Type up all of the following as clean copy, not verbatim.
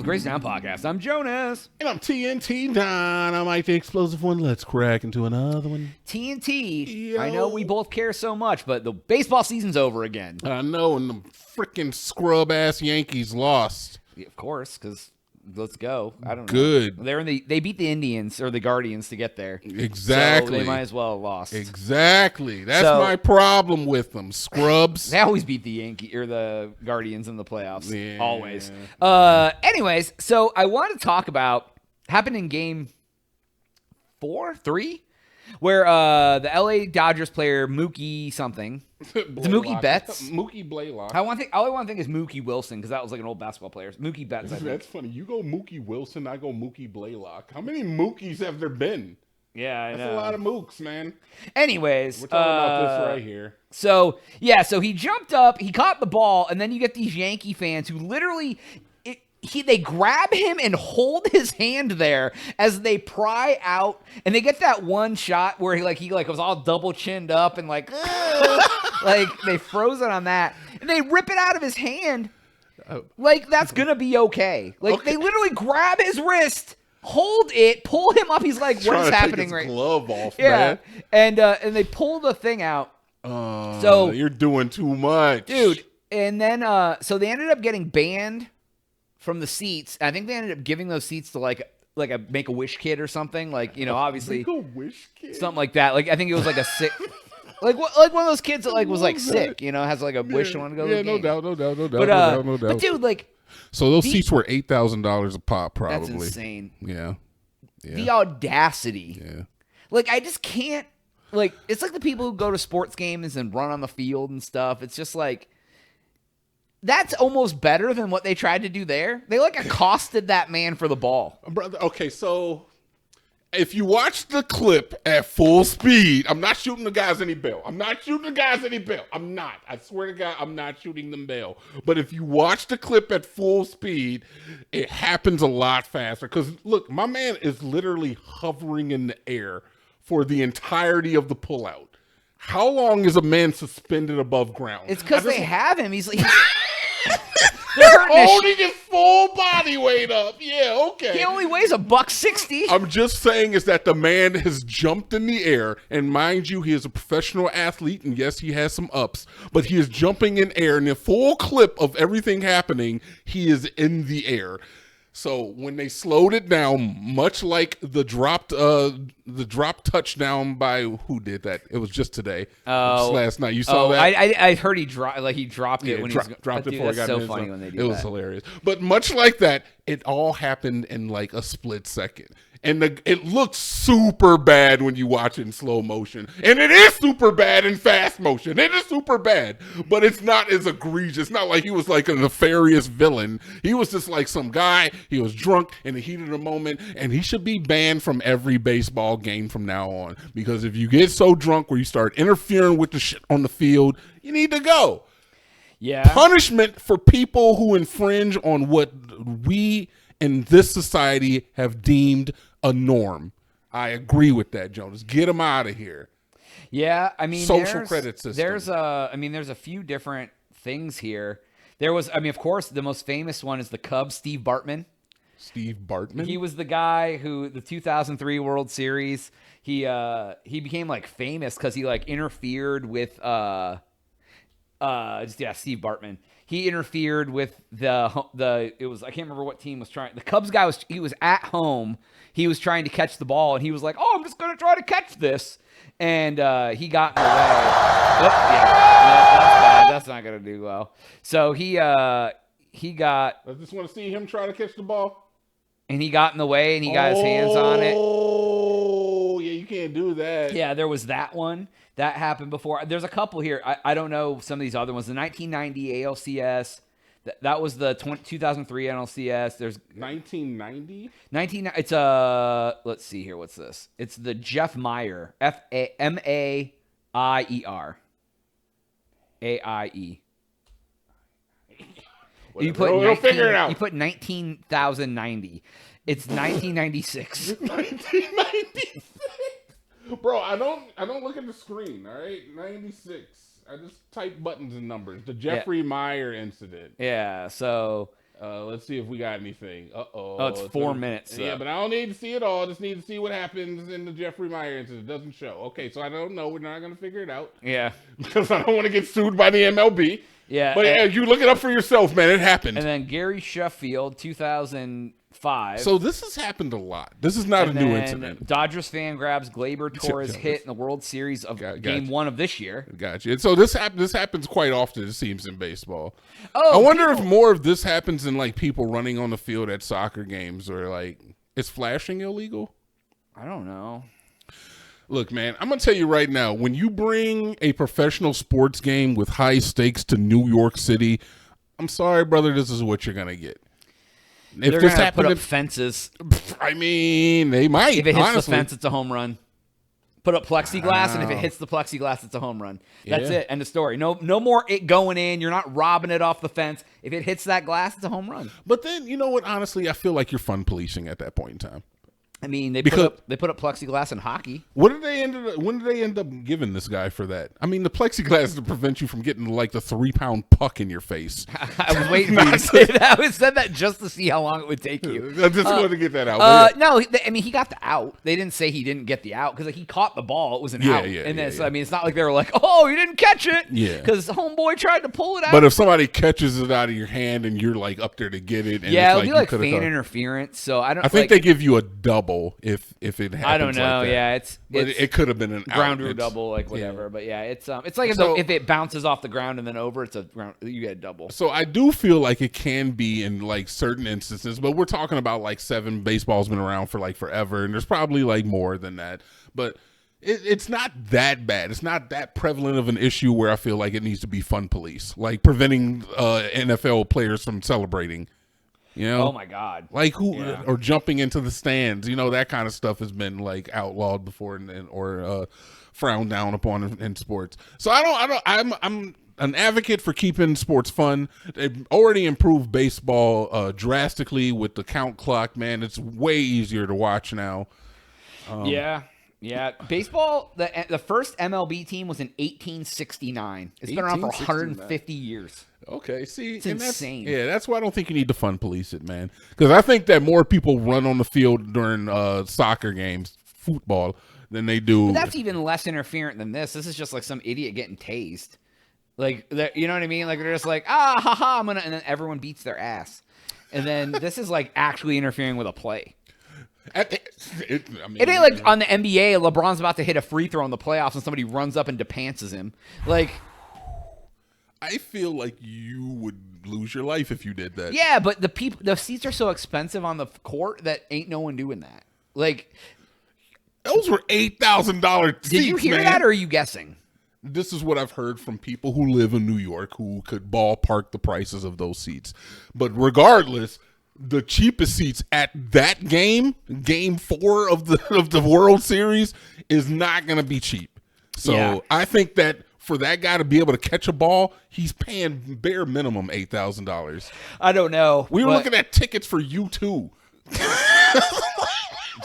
the Crazy Town Podcast. I'm Jonas. And I'm TNT Dynamite, the explosive one. Let's crack into another one. TNT. Yo. I know we both care so much, but the baseball season's over again. I know, and the freaking scrub-ass Yankees lost. Yeah, of course, because let's go. I don't know. Good. They beat the Indians or the Guardians to get there. Exactly. So they might as well have lost. Exactly. That's So- my problem with them. Scrubs. They always beat the Guardians in the playoffs. Yeah. Always. Anyways, so I want to talk about happened in game 3, where the LA Dodgers player Mookie something. It's Mookie Betts. Mookie Blaylock. All I want to think is Mookie Wilson because that was like an old basketball player. Mookie Betts. I think. That's funny. You go Mookie Wilson, I go Mookie Blaylock. How many Mookies have there been? Yeah, I know. That's a lot of Mooks, man. Anyways, We're talking about this right here. So he jumped up, he caught the ball, and then you get these Yankee fans who literally they grab him and hold his hand there as they pry out, and they get that one shot where he was all double chinned up and like they froze it on that, and they rip it out of his hand. Like that's gonna be okay. They literally grab his wrist, hold it, pull him up. He's like, "What is happening right now?" Glove off, Yeah, man. and they pull the thing out. So you're doing too much, dude. And then so they ended up getting banned from the seats. I think they ended up giving those seats to like a Make-A-Wish kid or something. Obviously Make-A-Wish kid, something like that. I think it was like a sick. Like one of those kids that was sick, has like a wish and want to go to the no game. doubt. But dude, so those seats were $8,000 a pop, probably. that's insane. Yeah. The audacity. Yeah. I just can't. It's like the people who go to sports games and run on the field and stuff. It's just like that's almost better than what they tried to do there. They accosted that man for the ball. Brother, okay, so if you watch the clip at full speed, I'm not shooting the guys any bail. I'm not. I swear to God, I'm not shooting them bail. But if you watch the clip at full speed, it happens a lot faster. Because, look, my man is literally hovering in the air for the entirety of the pullout. How long is a man suspended above ground? It's because they have him. They're holding his full body weight up. Yeah, okay. He only weighs $160. I'm just saying is that the man has jumped in the air, and mind you, he is a professional athlete, and yes, he has some ups, but he is jumping in air, and the full clip of everything happening, he is in the air. So when they slowed it down, much like the drop touchdown by who did that? It was just today. Last night. You saw that? I heard he dropped it when he dropped it before he got so in his funny zone. when they do that. It was hilarious. But much like that, it all happened in like a split second. And it looks super bad when you watch it in slow motion. And it is super bad in fast motion. It is super bad. But it's not as egregious. It's not like he was like a nefarious villain. He was just like some guy. He was drunk in the heat of the moment. And he should be banned from every baseball game from now on. Because if you get so drunk where you start interfering with the shit on the field, you need to go. Yeah. Punishment for people who infringe on what we in this society have deemed a norm. I agree with that, Jonas. Get him out of here. Yeah, I mean, social credit system. There's a few different things here. There was, of course, the most famous one is the Cubs, Steve Bartman. Steve Bartman? He was the guy who the 2003 World Series. He became famous because he interfered with Steve Bartman. He interfered with it was, I can't remember what team was trying. The Cubs guy he was at home. He was trying to catch the ball, and he was like, "Oh, I'm just going to try to catch this." And he got in the way. That's bad. That's not going to do well. So he got. I just want to see him try to catch the ball. And he got in the way, and he got his hands on it. Oh, yeah, you can't do that. Yeah, there was that one. That happened before. There's a couple here. I don't know some of these other ones. The 1990 ALCS. That was the 2003 NLCS. There's 1990. It's let's see here. What's this? It's the Jeff Maier. Maier. AIE. You put we'll figure it out. You put 19,090. It's 1996. 1996. Bro, I don't look at the screen, all right? 96. I just type buttons and numbers. The Jeffrey Maier incident. Yeah, so Let's see if we got anything. Uh-oh. Oh, it's 4 minutes. Yeah, but I don't need to see it all. Just need to see what happens in the Jeffrey Meyer incident. It doesn't show. Okay, so I don't know. We're not going to figure it out. Yeah. Because I don't want to get sued by the MLB. Yeah. But yeah, you look it up for yourself, man. It happened. And then Gary Sheffield, 2005. So this has happened a lot. This is not a new incident. Dodgers fan grabs Gleyber Torres hit in the World Series of Game 1 of this year. Gotcha. And so this happens quite often, it seems, in baseball. Oh, I wonder if more of this happens in like people running on the field at soccer games, or like, is flashing illegal? I don't know. Look, man, I'm going to tell you right now, when you bring a professional sports game with high stakes to New York City, I'm sorry, brother, this is what you're going to get. If they're going to put up fences. I mean, they might. If it hits the fence, it's a home run. Put up plexiglass, and if it hits the plexiglass, it's a home run. That's it. End of story. No more it going in. You're not robbing it off the fence. If it hits that glass, it's a home run. But then, you know what? Honestly, I feel like you're fun policing at that point in time. I mean, they put up plexiglass in hockey. When did they end up giving this guy for that? I mean, the plexiglass is to prevent you from getting like the 3-pound puck in your face. I was waiting for you to say that. I said that just to see how long it would take you. I just wanted to get that out. No, I mean, he got the out. They didn't say he didn't get the out because he caught the ball. It was an out. And then, so, I mean, it's not like they were like, oh, you didn't catch it. Yeah. Because homeboy tried to pull it out. But if somebody catches it out of your hand and you're like up there to get it, and yeah, it's it'll be like fan interference. So I think they give you a double if it happens. I don't know. Like that. Yeah, it could have been an ground out. rule double, like whatever. Yeah. But yeah, it's like if it bounces off the ground and then over, it's a ground. You get a double. So I do feel like it can be in like certain instances, but we're talking about like 7. Baseball's been around for like forever, and there's probably like more than that. But it's not that bad. It's not that prevalent of an issue where I feel like it needs to be fun police, like preventing NFL players from celebrating. You know, oh my God, like or jumping into the stands. You know, that kind of stuff has been like outlawed before or frowned down upon in sports. So I'm an advocate for keeping sports fun. They've already improved baseball drastically with the count clock. Man, it's way easier to watch now. Yeah. Baseball. The first MLB team was in 1869. It's been around for 150 years. Okay, see, it's insane. That's why I don't think you need to fun police it, man. Because I think that more people run on the field during soccer games, football, than they do. But that's even less interferent than this. This is just like some idiot getting tased. Like, you know what I mean? Like they're just like, haha, and then everyone beats their ass. And then this is like actually interfering with a play. It ain't like on the NBA, LeBron's about to hit a free throw in the playoffs and somebody runs up and depantses him. Like, I feel like you would lose your life if you did that. Yeah, but the seats are so expensive on the court that ain't no one doing that. Like, those were $8,000 seats. Did you hear that, or are you guessing? This is what I've heard from people who live in New York who could ballpark the prices of those seats. But regardless, the cheapest seats at that game 4 of the World Series, is not going to be cheap. So I think that for that guy to be able to catch a ball, he's paying bare minimum $8,000. I don't know. We were looking at tickets for U2.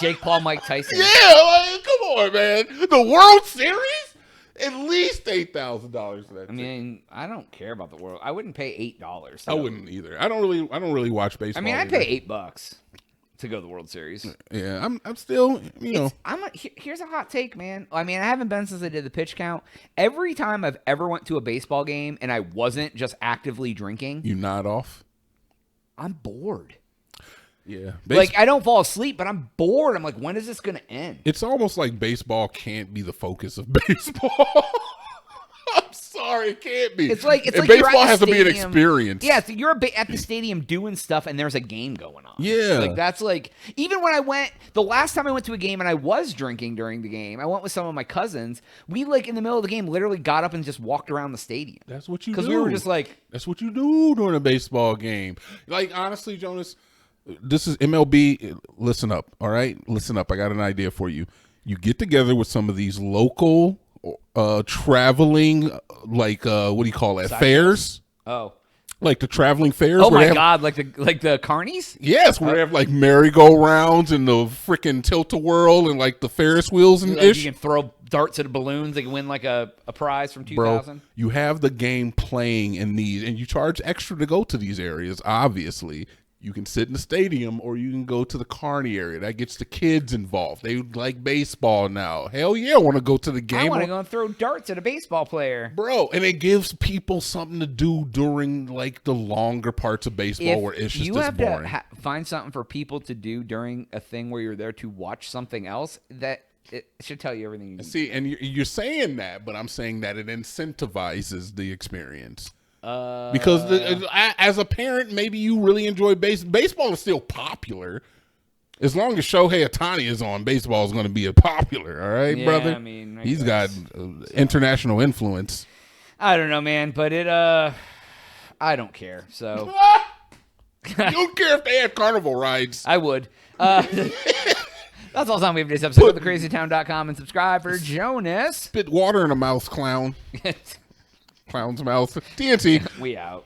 Jake Paul, Mike Tyson. Yeah, like, come on, man. The World Series? At least $8,000 for that. I mean, I don't care about the world. I wouldn't pay $8. I wouldn't either. I don't really watch baseball. I mean, I'd pay $8 to go to the World Series. Yeah, I'm still, here's a hot take, man. I mean, I haven't been since I did the pitch count. Every time I've ever went to a baseball game and I wasn't just actively drinking, you nod off. I'm bored. Yeah. Like, I don't fall asleep, but I'm bored. I'm like, when is this going to end? It's almost like baseball can't be the focus of baseball. I'm sorry, it can't be. It's like baseball has to be an experience. Yeah, so you're at the stadium doing stuff, and there's a game going on. Yeah. Like, that's like, even when I went, the last time I went to a game and I was drinking during the game, I went with some of my cousins. We, like, in the middle of the game, literally got up and just walked around the stadium. That's what you do. Because we were just like. That's what you do during a baseball game. Like, honestly, Jonas, this is MLB. Listen up, all right? Listen up. I got an idea for you. You get together with some of these local traveling, like, what do you call it? Fairs. Oh. Like the traveling fairs. Oh where they my have, god, like the carnies? Yes, where they have like merry-go-rounds and the freaking tilt-a-whirl and like the Ferris wheels and Like ish. you can throw darts at balloons. They can win like a prize from 2000. Bro, you have the game playing in these, and you charge extra to go to these areas. Obviously, you can sit in the stadium, or you can go to the carny area. That gets the kids involved. They like baseball now. Hell yeah, I want to go to the game. I want to go and throw darts at a baseball player. Bro, and it gives people something to do during like the longer parts of baseball where it's just you this have boring. to find something for people to do during a thing where you're there to watch something else, that it should tell you everything you need. See, and you're saying that, but I'm saying that it incentivizes the experience. Because as a parent, maybe you really enjoy baseball is still popular. As long as Shohei Ohtani is on, baseball is going to be popular. All right, brother. I mean, he's got international influence. I don't know, man, but I don't care. So You don't care if they have carnival rides. I would. That's all the time we have for this episode of thecrazytown.com, and subscribe for Jonas. Spit water in a mouth, clown. Clown's mouth. TNT. We out.